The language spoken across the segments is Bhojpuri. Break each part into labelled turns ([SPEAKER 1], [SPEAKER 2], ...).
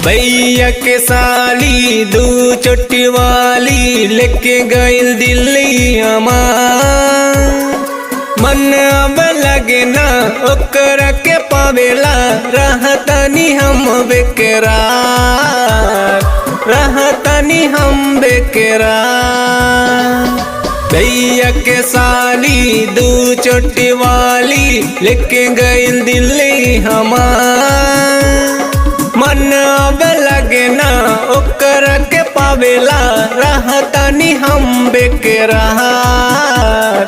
[SPEAKER 1] भैया के साली दू चोटी वाली लेके गइल दिल्ली हमार। मन अब लगे ना ओकरा के पावेला रहतनी हम बेकरार, रहतनी हम बेकरार। भैया के साली दू चोटी वाली लेके गइल दिल्ली हमार। मन अब लगे ना ओकरा के पावेला रहतनी हम बेकरार,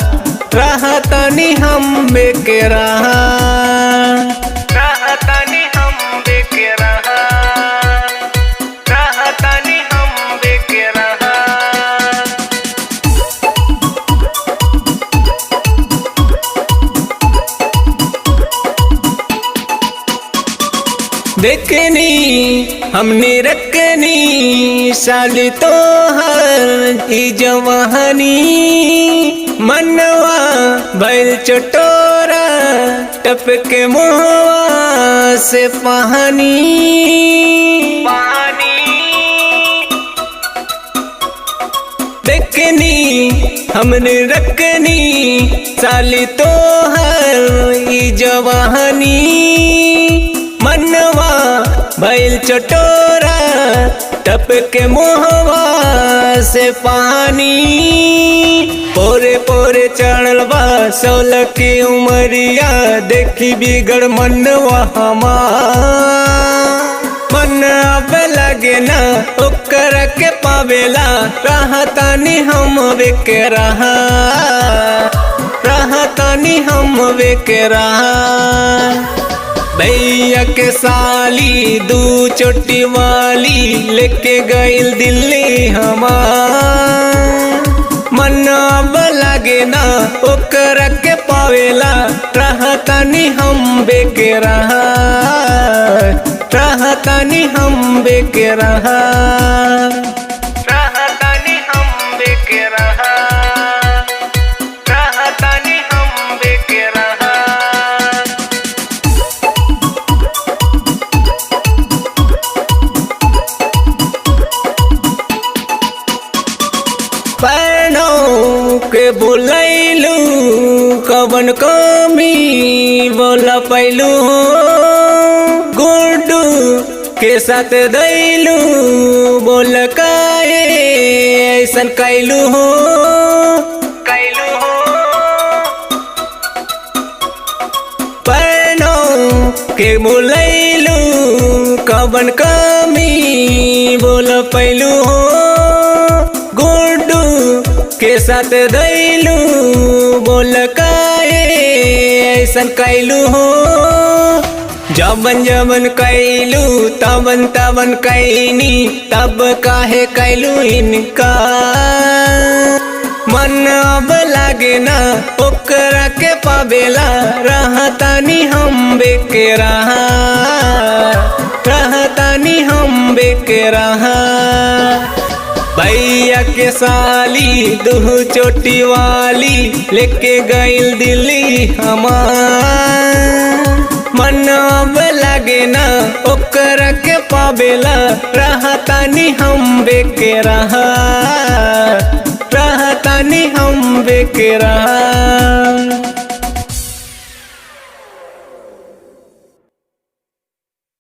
[SPEAKER 1] रहतनी हम बेकरार, रहतनी हम बेकरार, रहतनी हम बेकरार। देखनी हमने रखनी साली तो हर ई जवानी। मनवा भइल चटोरा टपके मुहवा से पानी पानी। देखनी हमने रखनी साली तो हर ई जवानी। मनवा भइल चटोरा टपके मुहवा से पानी। पोरे पोरे चढ़ल बा 16 की उमरिया देखी बिगड़ मनवा हमार। मन अब लगे ना ओकरा के पावेला रहतनी हम बेकरार, रहतनी हम बेकरार। भैया के साली दू चोटी वाली लेके गइल दिल्ली हमार। मन अब लगे ना ओकरा के पावेला रहतनी हम बेकरार, रहतनी हम बेकरार, रहतनी हम बेकरार, रहतनी हम बेकरार। पैनों के बुलैलू कवन कमी बोला पैलू। गुड्डू के साथ दैलू बोल काए ऐसन कैलू हो, कैलू हो। पैनों के बुलैलू कवन कमी बोल पैलू हो। के साथ दैलू बोल काए ऐसन कैलू हो। जबन जबन कैलू तबन तबन कैनी तब काहे कैलू इनका। मन अब लगे ना ओकरा के पावेला रहतनी हम बेकरार, रहतनी हम बेकरार। भैया के साली दू चोटी वाली लेके गइल दिल्ली हमार। मन अब लगे ना ओकरा के पावेला रहतनी हम बेकरार, रहतनी हम बेकरार।